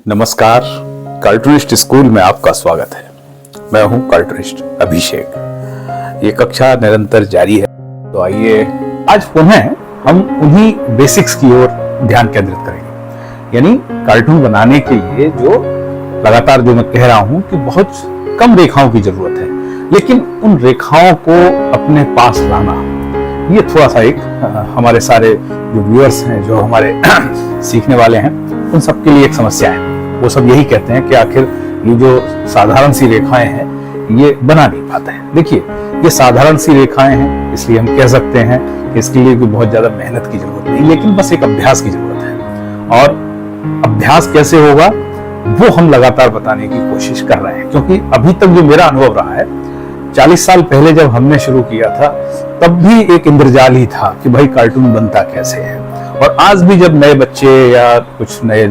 नमस्कार, cartoonist school में आपका स्वागत है। मैं हूं कार्टूनिस्ट अभिषेक। ये कक्षा निरंतर जारी है, तो आइए आज पुनः हम उन्हीं बेसिक्स की ओर ध्यान केंद्रित करेंगे। यानी कार्टून बनाने के लिए जो लगातार जो मैं कह रहा हूं कि बहुत कम रेखाओं की जरूरत है, लेकिन उन रेखाओं को अपने पास लाना, ये थोड़ा सा एक हमारे सारे जो व्यूअर्स हैं, जो हमारे सीखने वाले हैं, उन सबके लिए एक समस्या है। वो सब यही कहते हैं कि आखिर ये जो साधारण सी रेखाएं हैं ये बना नहीं पाते हैं। देखिए, ये साधारण सी रेखाएं हैं, इसलिए हम कह सकते हैं कि इसके लिए भी बहुत ज्यादा मेहनत की जरूरत नहीं, लेकिन बस एक अभ्यास की जरूरत है। और अभ्यास कैसे होगा वो हम लगातार बताने की कोशिश कर रहे हैं, क्योंकि अभी तक जो मेरा अनुभव रहा है, 40 साल पहले जब हमने शुरू किया था तब भी एक इंद्रजाल ही था कि भाई कार्टून बनता कैसे है। और आज भी जब नए बच्चे या कुछ नए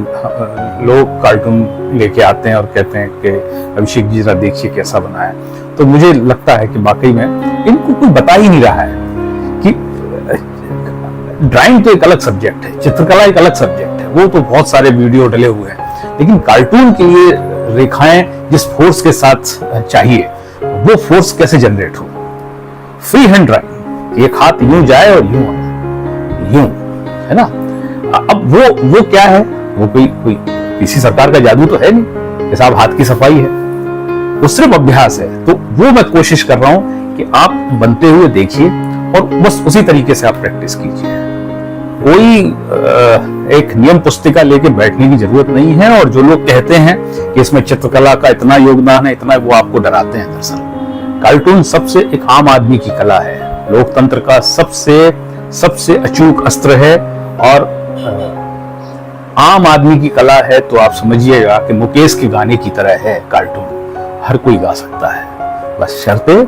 लोग कार्टून लेके आते हैं और कहते हैं कि अभिषेक जी जरा देखिए कैसा बना है, तो मुझे लगता है कि वाकई में इनको कोई बता ही नहीं रहा है कि ड्राइंग तो एक अलग सब्जेक्ट है, चित्रकला एक अलग सब्जेक्ट है, वो तो बहुत सारे वीडियो डले हुए हैं, लेकिन कार्टून के लिए रेखाएं जिस फोर्स के साथ चाहिए वो फोर्स कैसे जनरेट हो। फ्री हैंड ड्राइंग, एक हाथ यूं जाए और यूं यूं, है ना। अब वो क्या है, वो कोई किसी सरकार का जादू तो है नहीं कि साहब हाथ की सफाई है, वो सिर्फ अभ्यास है। तो वो मैं कोशिश कर रहा हूं कि आप बनते हुए देखिए और बस उसी तरीके से आप प्रैक्टिस कीजिए। कोई एक नियम पुस्तिका लेके बैठने की जरूरत नहीं है। और जो लोग कहते हैं कि इसमें चित्रकला का इतना योगदान है, इतना, वो आपको डराते हैं। दरअसल कार्टून सबसे एक आम आदमी की कला है, लोकतंत्र का सबसे अचूक अस्त्र है और आम आदमी की कला है। तो आप समझिएगा कि मुकेश के गाने की तरह है कार्टून, हर कोई गा सकता है, बस शर्ते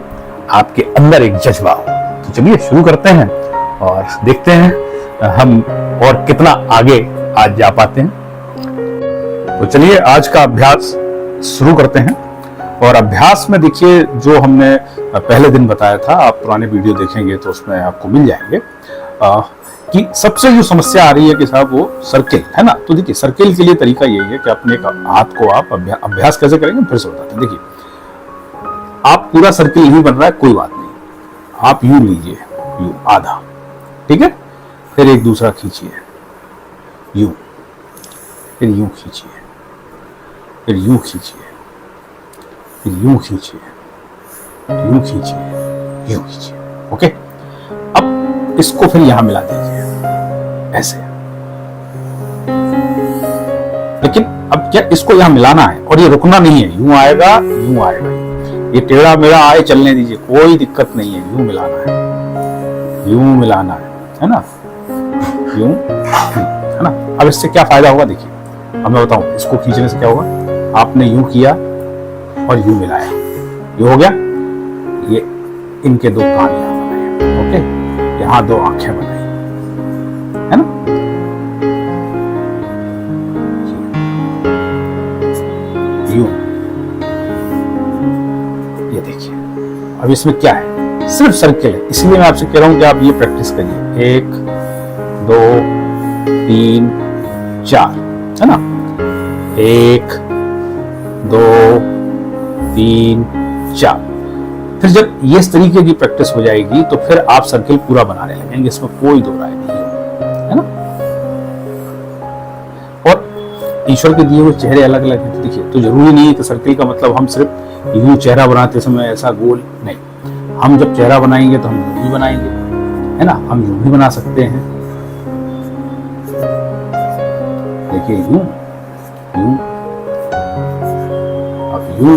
आपके अंदर एक जज्बा हो। तो चलिए शुरू करते हैं और देखते हैं हम और कितना आगे आज जा पाते हैं। तो चलिए आज का अभ्यास शुरू करते हैं। और अभ्यास में देखिए, जो हमने पहले दिन बताया था, आप पुराने वीडियो देखेंगे तो उसमें आपको मिल जाएंगे कि सबसे जो समस्या आ रही है कि साहब वो सर्किल है ना। तो देखिए, सर्किल के लिए तरीका यही है कि अपने हाथ को आप अभ्यास कैसे करेंगे फिर से बताते हैं। देखिए, आप पूरा सर्किल नहीं बन रहा है, कोई बात नहीं, आप यूं लीजिए, यूं आधा, ठीक है, फिर एक दूसरा खींचिए, यूं, फिर यूं खींचिए, फिर यूं खींचिए, फिर यूं खींचिए, यूं खींचिए, यूं खींचिए। ओके, अब इसको फिर यहां मिला दीजिए ऐसे। लेकिन अब क्या, इसको यहां मिलाना है और ये रुकना नहीं है, यूं आएगा यूं आएगा, ये टेढ़ा मेढ़ा आए चलने दीजिए, कोई दिक्कत नहीं है, यूं मिलाना है, यूं मिलाना है ना, यूं, है ना। अब इससे क्या फायदा होगा देखिए, अब मैं बताऊं, इसको खींचने से क्या होगा, आपने यूं किया और यूं मिलाया, ये हो गया, ये इनके दो कान यहां बनाए, ओके, यहां दो आंखें बनाई, है ना। यूं, ये देखिए, अब इसमें क्या है, सिर्फ सर्किल है, इसलिए मैं आपसे कह रहा हूं कि आप ये प्रैक्टिस करिए। 1 2 3 4, है ना, 1 2 3 4। फिर जब ये इस तरीके की प्रैक्टिस हो जाएगी तो फिर आप सर्किल पूरा बनाने लगेंगे, इसमें कोई दो राय नहीं है ना। और ईश्वर के दिए हुए चेहरे अलग अलग हैं, तो देखिए, तो जरूरी नहीं है कि सर्किल का मतलब हम सिर्फ यूं चेहरा बनाते समय ऐसा गोल नहीं, हम जब चेहरा बनाएंगे तो हम यूं भी बनाएंगे, है ना, हम यूं भी बना सकते हैं। देखिए, यूं यूं, अब यूं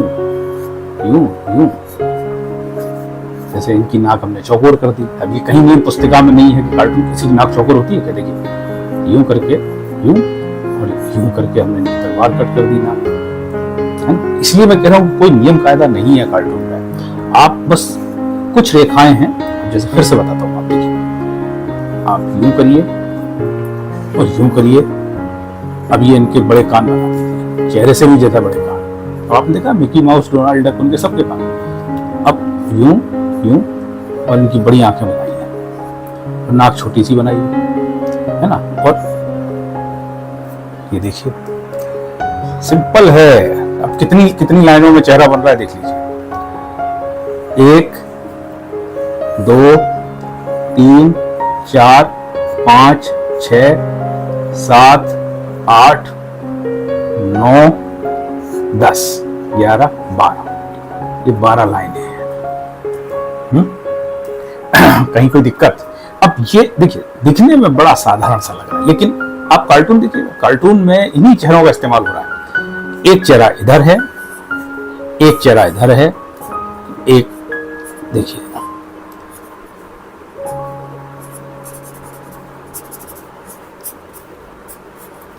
यूं यूं, जैसे इनकी नाक हमने चौकोर कर दी। अब ये कहीं नहीं पुस्तिका में नहीं है कि कार्टून किसी की नाक चौकोर होती है क्या। देखिए, यूं करके यूं और यूं करके हमने तलवार कट कर दी नाक, है ना। इसलिए मैं कह रहा हूं कोई नियम कायदा नहीं है कार्टून का, आप बस कुछ रेखाएं हैं, जैसे फिर से बताता हूं। आप देखिए, आप यूं करिए और यूं करिए, अब ये इनके बड़े कान बना दीजिए, चेहरे से भी ज्यादा बड़े कान। तो आपने देखा मिकी माउस, डोनाल्ड डक, उनके सबके कान। अब यूं यूं और इनकी बड़ी आंखें बनाई है और नाक छोटी सी बनाई है ना। और ये देखिए, सिंपल है। अब कितनी कितनी लाइनों में चेहरा बन रहा है देख लीजिए। 1 2 3 4 5 6 7 8 9 10 11 12, ये 12 लाइनें हैं। कहीं कोई दिक्कत? अब ये देखिए, दिखने में बड़ा साधारण सा लग रहा है, लेकिन आप कार्टून देखिए, कार्टून में इन्हीं चेहरों का इस्तेमाल हो रहा है। एक चेहरा इधर है, एक चेहरा इधर है, एक देखिए,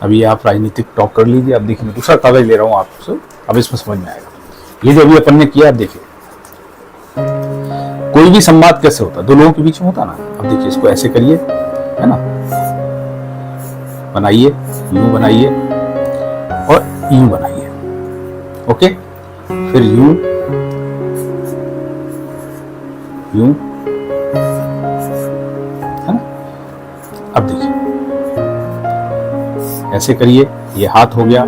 अभी आप राजनीतिक टॉक कर लीजिए। अब देखिए, मैं दूसरा कागज ले रहा हूं आपसे, अब इसमें समझ में आएगा। ये जो अभी अपन ने किया, अब देखिए कोई भी संवाद कैसे होता है, दो लोगों के बीच में होता ना। अब देखिए, इसको ऐसे करिए, है ना, बनाइए, यूं बनाइए और यूं बनाइए, ओके, फिर यूं यूं, है ना। अब देखिए, ऐसे करिए, ये हाथ हो गया,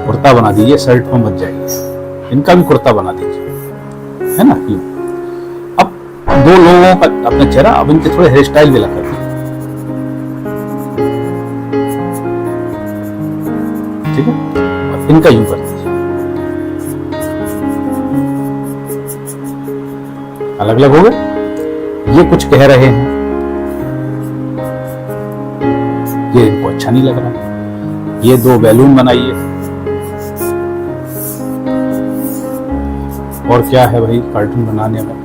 कुर्ता बना दीजिए, शर्ट में मत जाइए, इनका भी कुर्ता बना दीजिए, है ना, यूं। अब दो लोगों का अपना चेहरा, अब इनके थोड़े हेयर स्टाइल भी लगा दीजिए, ठीक है, और इनका यूं कर दीजिए, अलग अलग हो गए। ये कुछ कह रहे हैं, ये इनको अच्छा नहीं लग रहा। ये दो बैलून बनाइए, और क्या है भाई कार्टून बनाने में,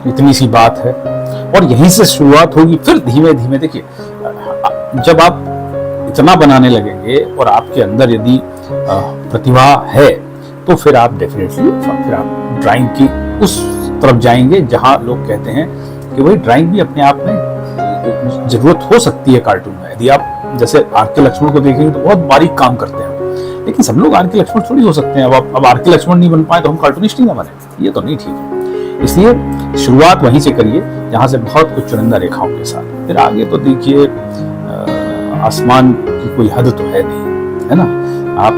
इतनी सी बात है। और यहीं से शुरुआत होगी, फिर धीमे धीमे देखिए, जब आप इतना बनाने लगेंगे और आपके अंदर यदि प्रतिभा है, तो फिर आप डेफिनेटली फिर आप ड्राइंग की उस तरफ जाएंगे जहां लोग कहते हैं कि भाई ड्राइंग भी अपने आप में जरूरत हो सकती है कार्टून में। यदि आप जैसे आर के लक्ष्मण को देखेंगे तो बहुत बारीक काम करते हैं, लेकिन सब लोग आर के लक्ष्मण थोड़ी हो सकते हैं। अब आर के लक्ष्मण नहीं बन पाए तो हम कार्टूनिस्ट नहीं ना बने, ये तो नहीं ठीक है। इसलिए शुरुआत वहीं से करिए जहां से बहुत कुछ चुनिंदा रेखाओं के साथ, फिर आगे तो देखिए आसमान की कोई हद तो है नहीं, है ना, आप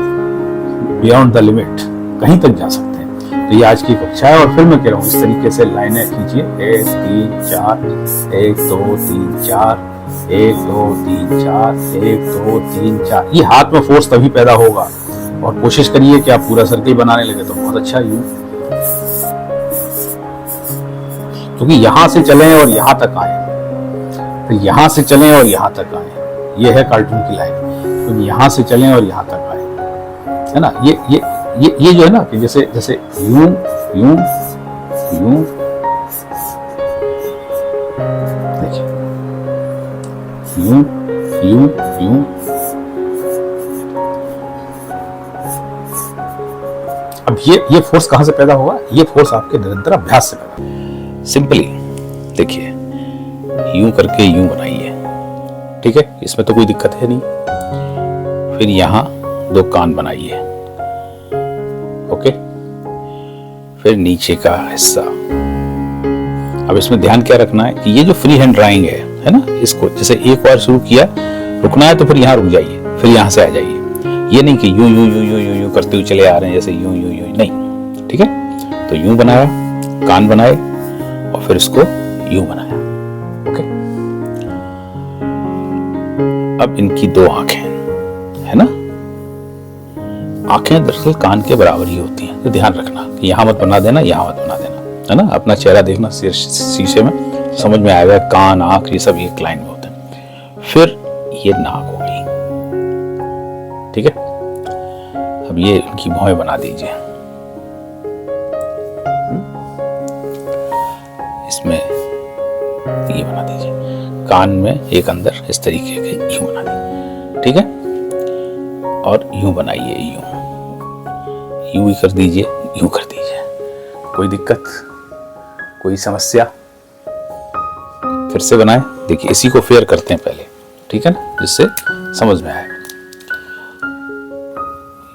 बियॉन्ड द लिमिट कहीं तक जा सकते हैं। तो ये आज की कक्षा है, और फिर मैं कह रहा हूँ इस तरीके से लाइनें कीजिए, 1 3 4 1 2 3 4 1 2 3 4 1 2 3 4। ये हाथ में फोर्स तभी पैदा होगा, और कोशिश करिए कि आप पूरा सर्किल बनाने लगे तो बहुत अच्छा यूं, क्योंकि यहां से चलें और यहां तक आए, फिर यहां से चलें और यहां तक आए, ये है कार्टून की लाइन। तो यहां से चलें और यहां तक आए, है ना। ये जो है ना कि जैसे जैसे यूं यूं यूं, देखिए यूं यूं यूं। अब ये फोर्स कहां से पैदा होगा? ये फोर्स आपके निरंतर अभ्यास से पैदा। सिंपली देखिए, यूं करके यूं बनाइए, ठीक है, इसमें तो कोई दिक्कत है नहीं। फिर यहां दो कान बनाइए, ओके, फिर नीचे का हिस्सा। अब इसमें ध्यान क्या रखना है कि ये जो फ्री हैंड ड्राइंग है ना, इसको जैसे एक बार शुरू किया, रुकना है तो फिर यहाँ रुक जाइए, फिर यहाँ से आ जाइए। ये नहीं कि यूं यूं यूं यूं यूं यूं करते हुए चले आ रहे हैं, जैसे यूं यूं यूं, नहीं, ठीक है। तो यूं बनाया, कान बनाए, और फिर इसको यूं बनाया, ओके। अब इनकी दो आंखें, है ना, आंखें दरअसल कान के बराबर ही होती हैं, तो ध्यान रखना कि यहाँ मत बना देना, यहाँ मत बना देना, है ना। अपना चेहरा देखना शीशे में, समझ में आएगा कान आंख ये सब एक लाइन में होते हैं। फिर ये नाक हो गई, ठीक है। अब ये इनकी भौहें बना दीजिए, इसमें ये बना दीजिए, कान में एक अंदर इस तरीके के यूं बना दीजिए, ठीक है। और यूं बनाइए, यूं ही कर दीजिए, यूं कर दीजिए। कोई दिक्कत, कोई समस्या? फिर से बनाए, देखिए इसी को फेयर करते हैं पहले, ठीक है ना, जिससे समझ में आए।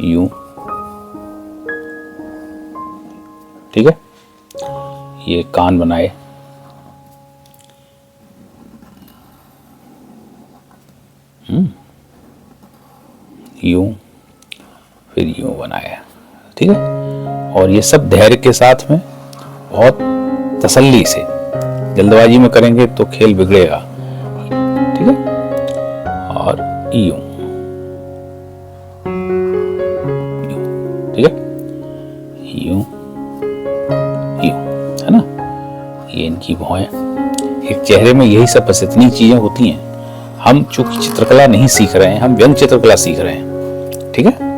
यूं, ठीक है। ये कान बनाए, यूं, फिर यूं बनाया, ठीक है। और ये सब धैर्य के साथ में, बहुत तसल्ली से। जल्दबाजी में करेंगे तो खेल बिगड़ेगा, ठीक है। और यूं, ठीक है, यूं यूं, है ना। ये इनकी भौहें। एक चेहरे में यही सब बस इतनी चीजें होती हैं। हम चूंकि चित्रकला नहीं सीख रहे हैं, हम व्यंग चित्रकला सीख रहे हैं, ठीक है।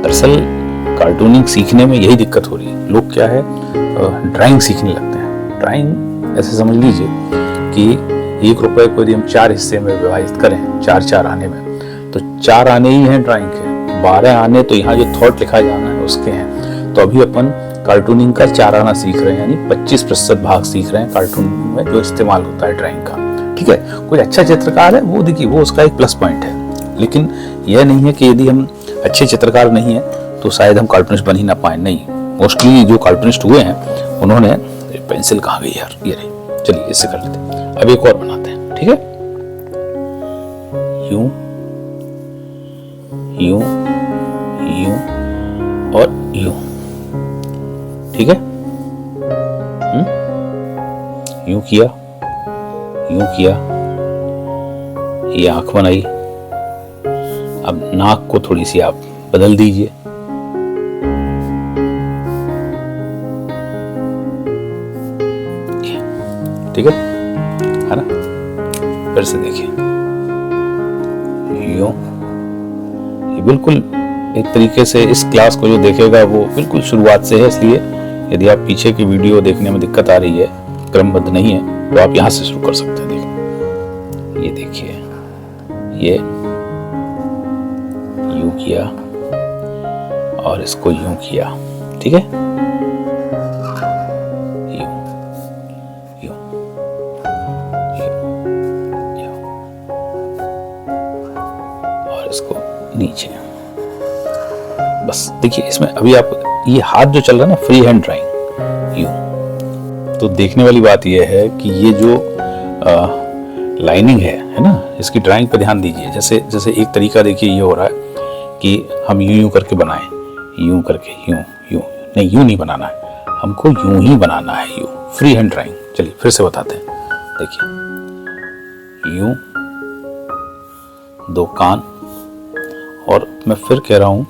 दरअसल कार्टूनिंग सीखने में यही दिक्कत हो रही है। लोग क्या है, ड्राइंग सीखने लगते हैं। ड्राइंग ऐसे समझ लीजिए कि 1 रुपए को यदि हम 4 हिस्से में विभाजित करें, 4 आने में, तो 4 आने ही हैं ड्राइंग के, 12 आने तो यहाँ जो थॉट लिखा जाना है उसके हैं। तो अभी अपन कार्टूनिंग का 4 आना सीख रहे हैं, यानी 25% भाग सीख रहे हैं कार्टूनिंग में जो इस्तेमाल होता है ड्राइंग का, ठीक है। कोई अच्छा चित्रकार है, वो देखिए वो उसका एक प्लस पॉइंट है। लेकिन यह नहीं है कि यदि हम अच्छे चित्रकार नहीं है तो शायद हम कार्टूनिस्ट बन ही ना पाए। नहीं, मोस्टली जो कार्टूनिस्ट हुए हैं उन्होंने, पेंसिल कहाँ गई यार, ये रही, चलिए इससे कर लेते हैं। अब एक और बनाते हैं, ठीक है। यूं यूं यूं और यूं, ठीक है। यूं किया, यूं किया, ये आंख बनाई। अब नाक को थोड़ी सी आप बदल दीजिए, ठीक है ना। फिर से देखिए, यूं। ये बिल्कुल एक तरीके से इस क्लास को जो देखेगा वो बिल्कुल शुरुआत से है, इसलिए यदि आप पीछे की वीडियो देखने में दिक्कत आ रही है, क्रमबद्ध नहीं है, तो आप यहां से शुरू कर सकते हैं। देखिए, ये देखिए, ये यूं किया और इसको यूं किया, ठीक है। यूं यूं यूं यूं और इसको नीचे। बस देखिए, इसमें अभी आप ये हाथ जो चल रहा है ना, फ्री हैंड ड्राइंग, यूं। तो देखने वाली बात यह है कि ये जो लाइनिंग है ना, इसकी ड्राइंग पे ध्यान दीजिए। जैसे जैसे एक तरीका देखिए ये हो रहा है कि हम यूं यूं करके बनाएं, यूं करके, यूं यूं, नहीं यूं नहीं बनाना है, हमको यूं ही बनाना है, यूं, फ्री हैंड ड्राइंग। चलिए फिर से बताते हैं, देखिए, यूं, 2 कान। और मैं फिर कह रहा हूं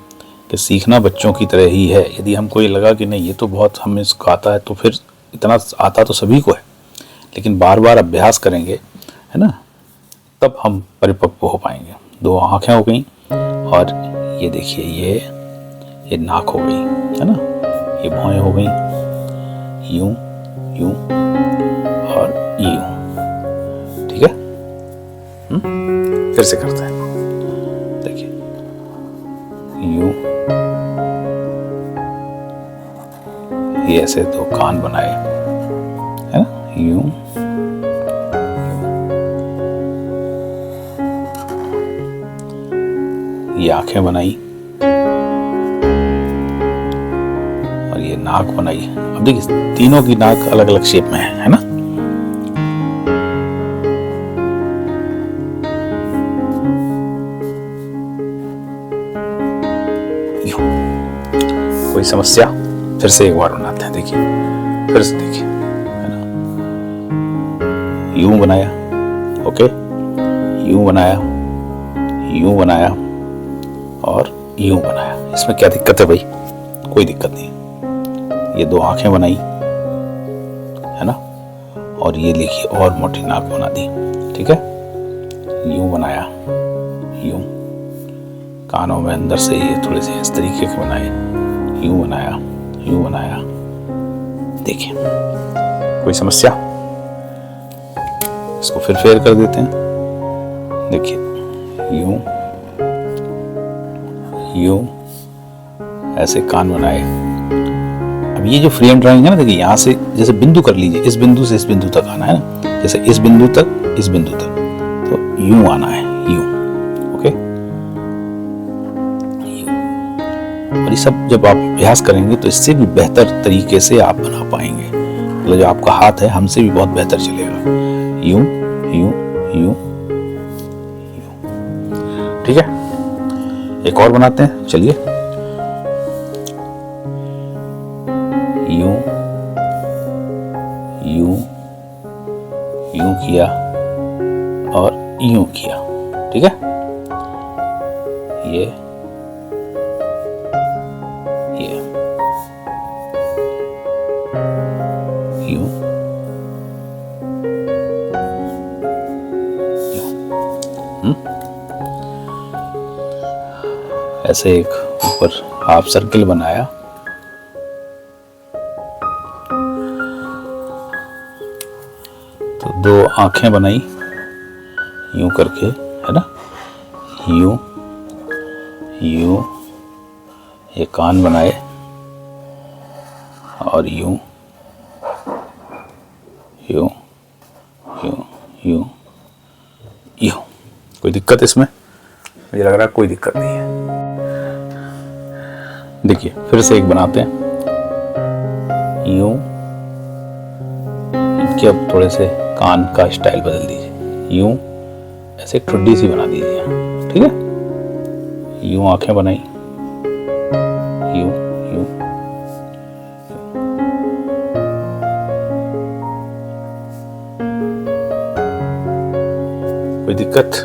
कि सीखना बच्चों की तरह ही है। यदि हमको ये लगा कि नहीं ये तो बहुत हमें इसको आता है, तो फिर इतना आता तो सभी को है, लेकिन बार बार अभ्यास करेंगे, है ना, तब हम परिपक्व हो पाएंगे। 2 आंखें हो गई और ये देखिए, ये नाक हो गई, है ना, ये भौहें हो गई, यूं यूं और यूं, ठीक है। फिर से करते हैं, देखिए, यूं, ये ऐसे 2 कान बनाए, है ना, यूं, ये आंखें बनाई और ये नाक बनाई। अब देखिए, तीनों की नाक अलग अलग शेप में है ना। कोई समस्या? फिर से एक बार बनाते हैं, देखिए, फिर से देखिए, है ना। यूं बनाया, ओके, यूं बनाया, यूं बनाया और यूं बनाया। इसमें क्या दिक्कत है भाई? कोई दिक्कत नहीं। ये 2 आंखें बनाई, है ना, और ये लिखी और मोटी नाक बना दी, ठीक है। यूं बनाया, यूं, कानों में अंदर से ये थोड़े से इस तरीके के बनाए, यूं बनाया, यूं बनाया। देखिए, कोई समस्या? इसको फिर फेर कर देते हैं, देखिए, यूं यूं, ऐसे कान बनाए। अब ये जो फ्री हैंड ड्राइंग है ना, देखिए, यहां से जैसे बिंदु कर लीजिए, इस बिंदु से इस बिंदु तक आना है ना, जैसे इस बिंदु तक, इस बिंदु तक, तो यूं आना है, यूं, ओके, यूं। और ये सब जब आप अभ्यास करेंगे तो इससे भी बेहतर तरीके से आप बना पाएंगे। मतलब जो आपका हाथ है हमसे भी बहुत बेहतर चलेगा। यूं यूं यूं ठीक है, एक और बनाते हैं, चलिए। यूं यूं यूं किया और यूं किया, ठीक है। ये यूं ऐसे एक ऊपर हाफ सर्किल बनाया, तो दो आंखें बनाई यूं करके, है ना, यूं यूं, ये कान बनाए और यूं यूं यूं यूं यूं। कोई दिक्कत इसमें? मुझे लग रहा है कोई दिक्कत नहीं है। देखिए फिर से एक बनाते हैं, यूं। इनके अब थोड़े से कान का स्टाइल बदल दीजिए, यूं ऐसे एक ठुड्डी सी बना दीजिए, ठीक है। यूं आंखें बनाई, यूं यूं, कोई दिक्कत?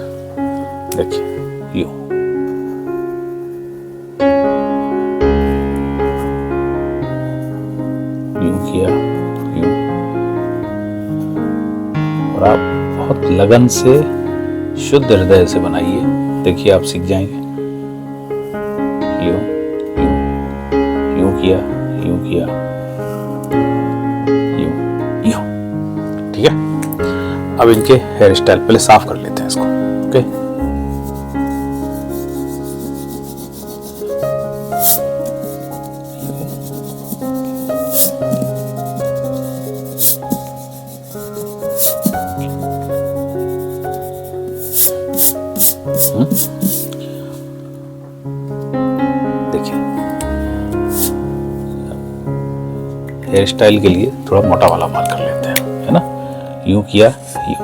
देखिए यूं, यूं किया, यूं। और आप बहुत लगन से, शुद्ध हृदय से बनाइए, देखिए आप सीख जाएंगे। यूं यूं यूं किया, यूं किया, यूं यूं, ठीक है। अब इनके हेयर स्टाइल पहले साफ कर लेते हैं इसको, ओके। देखिए हेयर स्टाइल के लिए थोड़ा मोटा वाला माल कर लेते हैं, है ना। यूं किया, यूं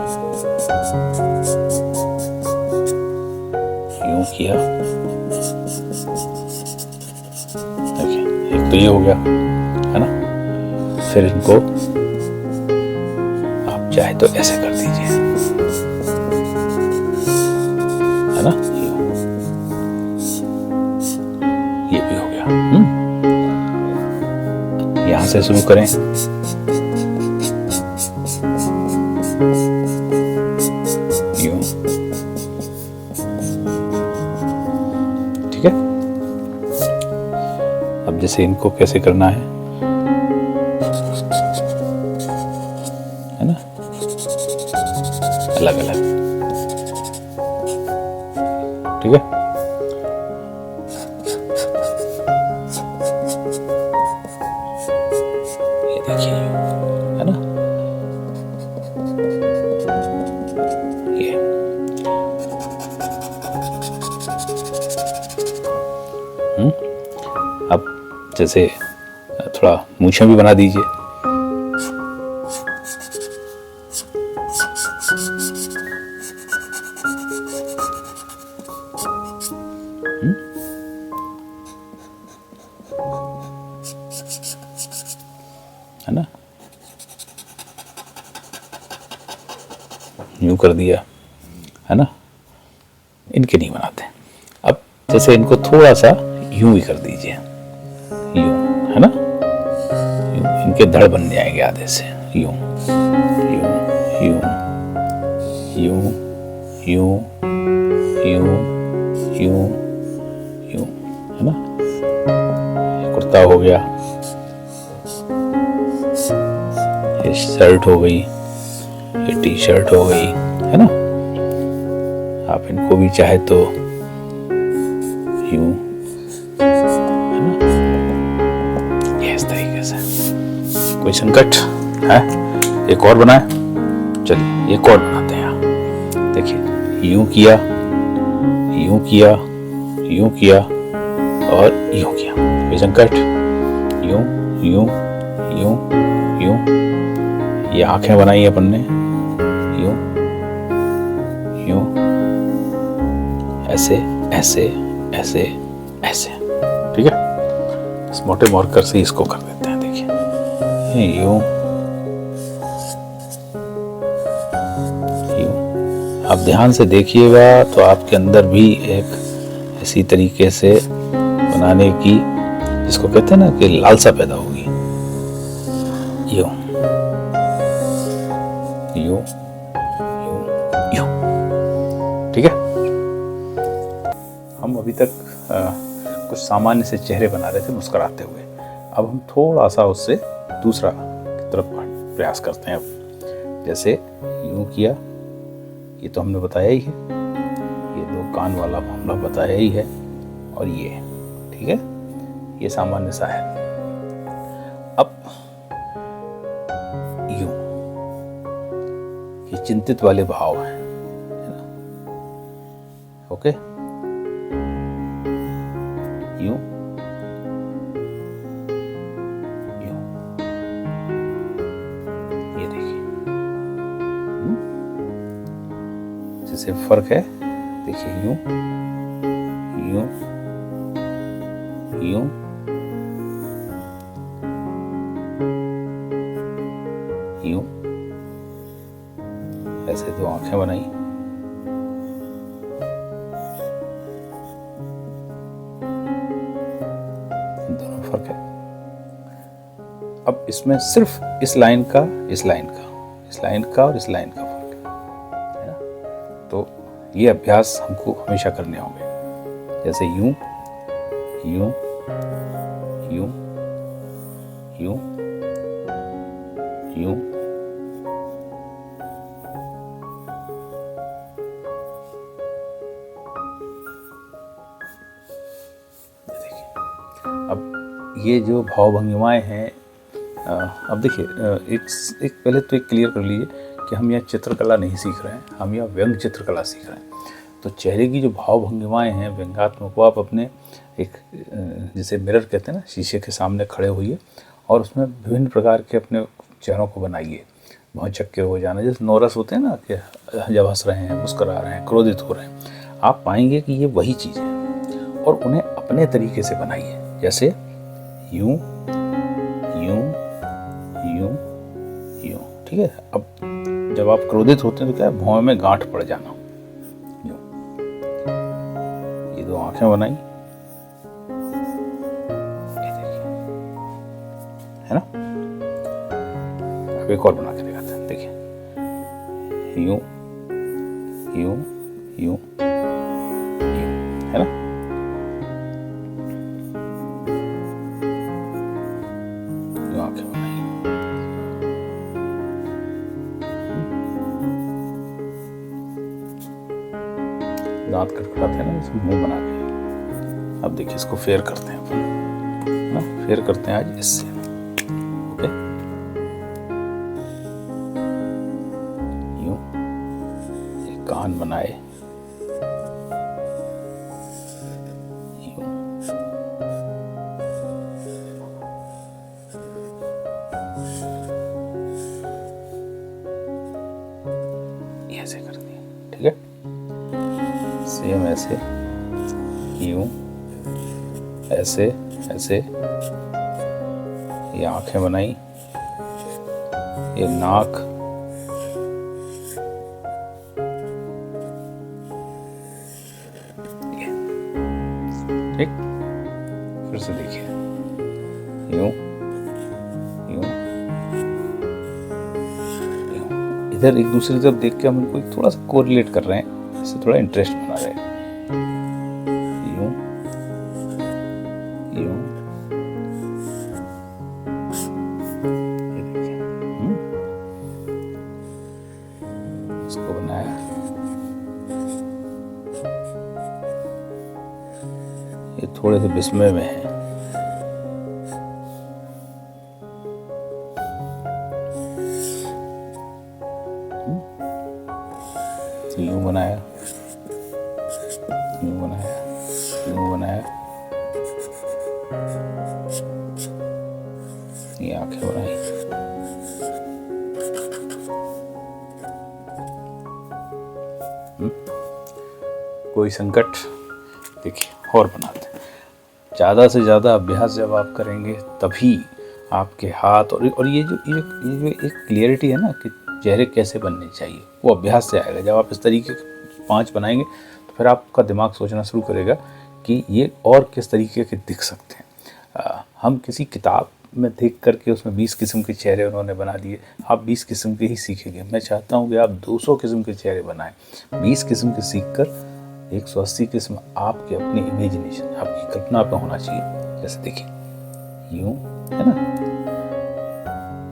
यूं किया, देखिए एक तो ये हो गया, है ना। फिर इनको आप चाहे तो ऐसे कर दीजिए, है ना, ये भी हो गया। यहां से शुरू करें, यूं, ठीक है। अब जैसे इनको कैसे करना है ना, अलग अलग, ठीक है। ये देखिए, है ना, ये अब जैसे थोड़ा मूछें भी बना दीजिए, है ना, यूं कर दिया, है ना। इनके नहीं बनाते। अब जैसे इनको थोड़ा सा यूं ही कर दीजिए, यूं, है ना, यूं, इनके धड़ बन जाएंगे आधे से, यूं यूं यूं यूं यूं यूं यूं यूं, है ना। कुर्ता हो गया, ये शर्ट हो गई, ये टी शर्ट हो गई, है ना। आप इनको भी चाहे तो यूं, है ना, ये इस तरीके से। कोई संकट है? एक और बनाए, चलिए एक और बनाते हैं। देखिए यूं किया, यूं किया, यूं किया और यूं किया, कोई संकट? यूं यूं यूं यूं, ये आंखें बनाई अपन ने, यूं यूं, ऐसे ऐसे ऐसे ऐसे, ठीक है। इस मोटे मार्कर से इसको कर देते हैं। देखिए यूं यूं, आप ध्यान से देखिएगा तो आपके अंदर भी एक इसी तरीके से बनाने की, जिसको कहते हैं ना कि लालसा पैदा होगी। यूं यूं यूं यूं, ठीक है। हम अभी तक कुछ सामान्य से चेहरे बना रहे थे मुस्कुराते हुए। अब हम थोड़ा सा उससे दूसरा की तरफ प्रयास करते हैं। अब जैसे यूं किया, ये तो हमने बताया ही है, ये दो कान वाला मामला बताया ही है, और ये, ठीक है, ये सामान्य सा है। अब यूं, ये चिंतित वाले भाव हैं, है ना? ओके, यूं यूं, ये देखिए, जिससे फर्क है। देखिए यूं यूं यूं, यूं, ऐसे दो आंखें बनाई, दोनों फर्क है। अब इसमें सिर्फ इस लाइन का, इस लाइन का, इस लाइन का और इस लाइन का फर्क है ना? तो ये अभ्यास हमको हमेशा करने होंगे। जैसे यूं यूं यूं यूं यूं, देखिए। अब ये जो भाव भंगिमाएं हैं, अब देखिए, एक पहले तो एक क्लियर कर लीजिए कि हम यहाँ चित्रकला नहीं सीख रहे हैं, हम यहाँ व्यंग चित्रकला सीख रहे हैं। तो चेहरे की जो भाव भंगिमाएं हैं व्यंगात्मक, वो आप अपने एक, जिसे मिरर कहते हैं ना, शीशे के सामने खड़े होइए और उसमें विभिन्न प्रकार के अपने चेहरों को बनाइए। बहुत चक्के हो जाना, जैसे नौरस होते हैं ना, कि जब हंस रहे हैं, मुस्कुरा रहे हैं, क्रोधित हो रहे हैं, आप पाएंगे कि ये वही चीज़ है, और उन्हें अपने तरीके से बनाइए। जैसे यूं यूं यूं यूं, ठीक है। अब जब आप क्रोधित होते हैं तो क्या है, भौं में गांठ पड़ जाना। यूं, ये दो आंखें बनाई, ये देखिए, है ना। अब एक और बना के दिखाते हैं। देखिए यूं यूं यूं यूं, है ना। आंखें बनाई, दांत खटखटाते हैं ना, इसमें मुंह बना के। अब देखिए इसको फेयर करते हैं अपन, ना, फेयर करते हैं आज इससे। ओके, यूं, एक कान बनाए, यूं, ऐसे कर दिए, ठीक है। सेम ऐसे, यूं, ऐसे ऐसे, ये आंखें बनाई, ये नाक, ये, ठीक। फिर से देखिए, यूं यूं यूं, इधर एक दूसरी तरफ देख के हम इनको थोड़ा सा कोरिलेट कर रहे हैं, इससे थोड़ा इंटरेस्ट बना रहे हैं। यूं यूं, ये देखिए, इसको बनाया, ये थोड़े से विस्मय में है। यूं बनाया, यूं बनाया, यूं बनाया, ये आंखें बनाई, कोई संकट देखिए और बनाते हैं। ज़्यादा से ज़्यादा अभ्यास जब आप करेंगे तभी आपके हाथ और ये जो एक क्लियरिटी है ना कि चेहरे कैसे बनने चाहिए, वो अभ्यास से आएगा। जब आप इस तरीके के 5 बनाएंगे तो फिर आपका दिमाग सोचना शुरू करेगा कि ये और किस तरीके के दिख सकते हैं। हम किसी किताब में देख करके उसमें 20 किस्म के चेहरे उन्होंने बना दिए, आप 20 किस्म के ही सीखेंगे। मैं चाहता हूँ कि आप 200 किस्म के चेहरे बनाएं। 20 किस्म के सीख कर 180 किस्म आपके अपनी इमेजिनेशन, आपकी कल्पना पे होना चाहिए। जैसे देखिए यूं, है ना,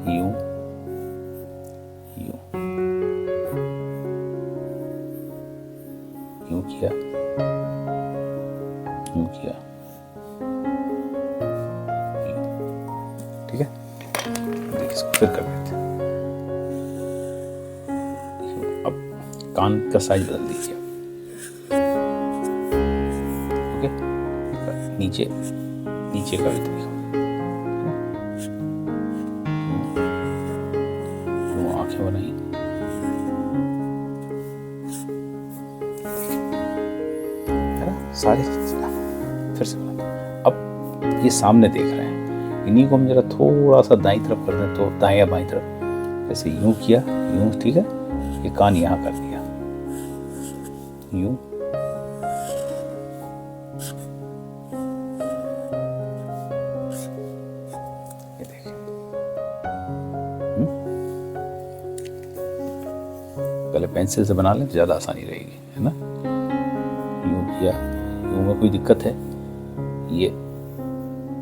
यूं यूं यूं किया, यूं किया, ठीक है। देखिए इसको फिर कर लेते हैं। अब कान का साइज बदल दीजिए, ओके। नीचे नीचे का भी देखो, वो आंखें बनाई, है ना, सारे फिर से बना। अब ये सामने देख रहे हैं, इन्हीं को हम जरा थोड़ा सा दाईं तरफ कर दें तो दाएं या बाईं तरफ, जैसे यूं किया, यूं, ठीक है। ये कान यहाँ कर दिया, यूं, ये देखिए। पहले पेंसिल से बना लें तो ज़्यादा आसानी रहेगी, है ना। यूं किया, यूं में कोई दिक्कत है, ये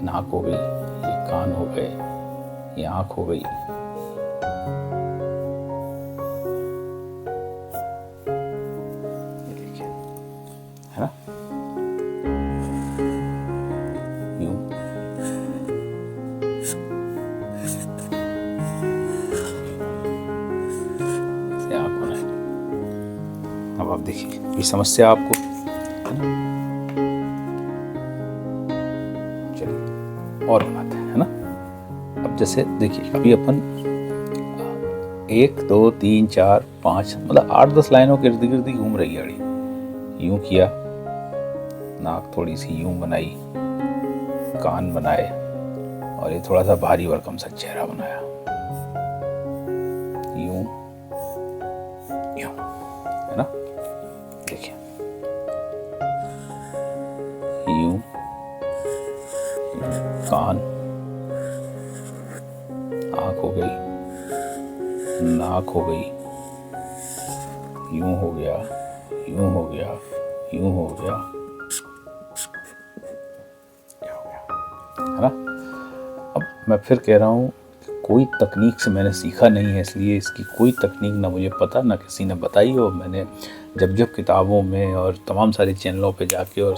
नाक हो गई, ये कान हो गए, ये आँख हो गई, ये देखिए, है ना। यूं, ये आँख होना है। अब आप देखिए ये समस्या आपको, है ना। चलिए और बनाते हैं, है ना। अब जैसे देखिए अभी अपन 1 2 3 4 5 मतलब 8-10 लाइनों के इर्द गिर्द ही घूम रही है अड़ी। यूं किया, नाक थोड़ी सी यूं बनाई, कान बनाए, और ये थोड़ा सा भारी भरकम सा चेहरा बनाया, यूं यूं, है ना। देखिए यूं, कान, आँख हो गई, नाक हो गई, यूं हो गया, यूं हो गया, यूं हो गया, क्या हो गया, है ना। अब मैं फिर कह रहा हूँ कोई तकनीक से मैंने सीखा नहीं है, इसलिए इसकी कोई तकनीक ना मुझे पता ना किसी ने बताई हो। मैंने जब किताबों में और तमाम सारे चैनलों पे जाके और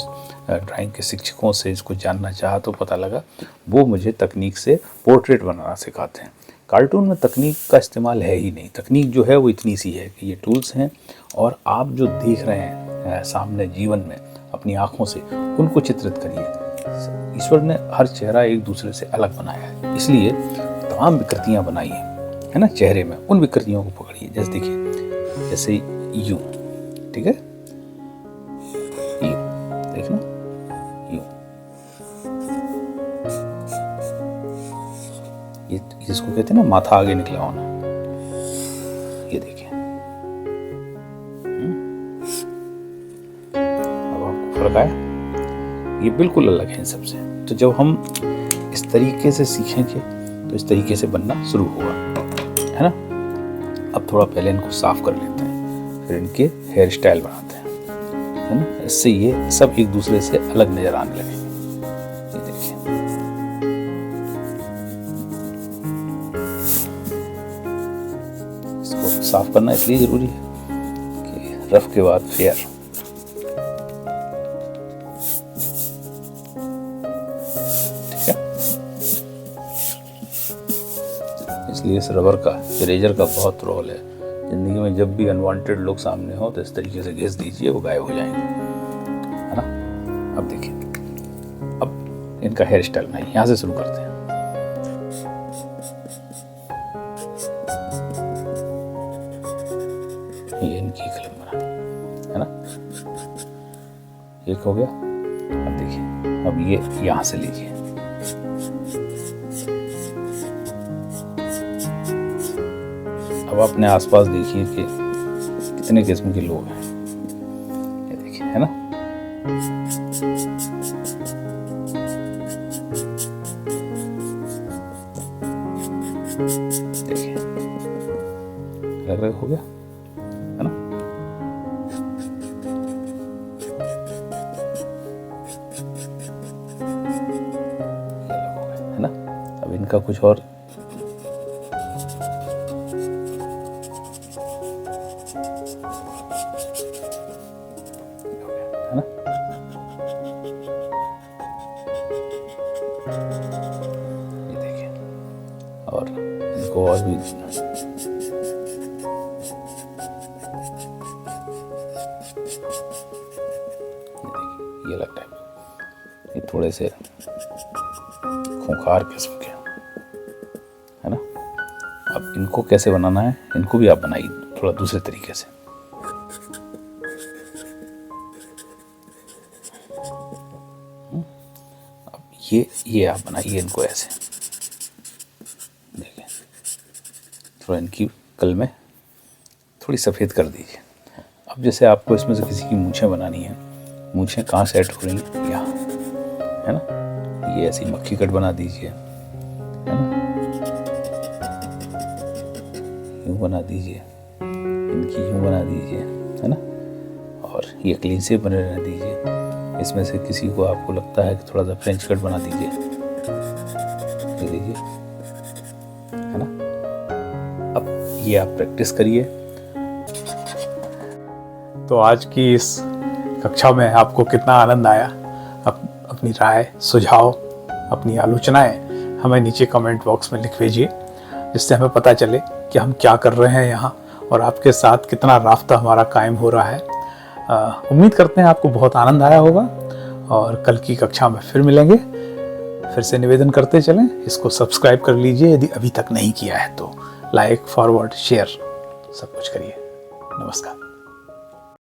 ड्राइंग के शिक्षकों से इसको जानना चाहा तो पता लगा वो मुझे तकनीक से पोर्ट्रेट बनाना सिखाते हैं। कार्टून में तकनीक का इस्तेमाल है ही नहीं। तकनीक जो है वो इतनी सी है कि ये टूल्स हैं और आप जो देख रहे हैं सामने जीवन में अपनी आँखों से, उनको चित्रित करिए। ईश्वर ने हर चेहरा एक दूसरे से अलग बनाया है, इसलिए तमाम विकृतियाँ बनाई हैं, है ना, चेहरे में। उन विकृतियों को पकड़िए। जैसे देखिए, जैसे यूं, ठीक है, यूं देखना, यूं, ये जिसको कहते हैं ना माथा आगे निकला होना, ये देखिए। अब आपको फर्क आया, ये बिल्कुल अलग है इन सबसे। तो जब हम इस तरीके से सीखेंगे तो इस तरीके से बनना शुरू होगा, है ना। अब थोड़ा पहले इनको साफ कर लेते हैं, फिर इनके हेयर स्टाइल बनाते हैं, है ना। इससे ये सब एक दूसरे से अलग नजर आने लगेंगे। ये देखिए, इसको साफ करना इसलिए जरूरी है कि रफ के बाद फेयर। इसलिए इस रबर का, इरेजर का बहुत रोल है। जिंदगी में जब भी अनवांटेड लोग सामने हो तो इस तरीके से घिस दीजिए, वो गायब हो जाएंगे, है ना। अब देखिए, अब इनका हेयर स्टाइल बनाइए। यहाँ से शुरू करते हैं। ये इनकी फिल्म बना, है ना। एक हो गया, अब ये यहाँ से लीजिए। अब अपने आसपास देखिए कि कितने किस्म के लोग हैं, ये देखिए, है ना। देखिए लग रहा हो गया, है ना। है ना। अब इनका कुछ और है ना। ये देखिए, और इनको और भी ये लगता है, ये थोड़े से खूंखार किस्म के, है ना। अब इनको कैसे बनाना है, इनको भी आप बनाइए थोड़ा दूसरे तरीके से। अब ये आप बनाइए इनको ऐसे, देखिए थोड़ा इनकी कल में थोड़ी सफ़ेद कर दीजिए। अब जैसे आपको इसमें से किसी की मूछें बनानी है, मूछें कहाँ सेट हो रही हैं, यहाँ, है ना। ये ऐसी मक्खी कट बना दीजिए, है ना। यूँ बना दीजिए, इनकी यूँ बना दीजिए, है ना। और ये क्लीन से बने रहने दीजिए। इसमें से किसी को आपको लगता है कि थोड़ा सा फ्रेंच कट बना दीजिए, ये लीजिए, है ना। अब ये आप प्रैक्टिस करिए। तो आज की इस कक्षा में आपको कितना आनंद आया, अपनी राय, सुझाव, अपनी आलोचनाएं हमें नीचे कमेंट बॉक्स में लिख भेजिए, जिससे हमें पता चले कि हम क्या कर रहे हैं यहाँ और आपके साथ कितना राब्ता हमारा कायम हो रहा है। उम्मीद करते हैं आपको बहुत आनंद आया होगा और कल की कक्षा में फिर मिलेंगे। फिर से निवेदन करते चलें, इसको सब्सक्राइब कर लीजिए यदि अभी तक नहीं किया है तो। लाइक, फॉरवर्ड, शेयर सब कुछ करिए। नमस्कार।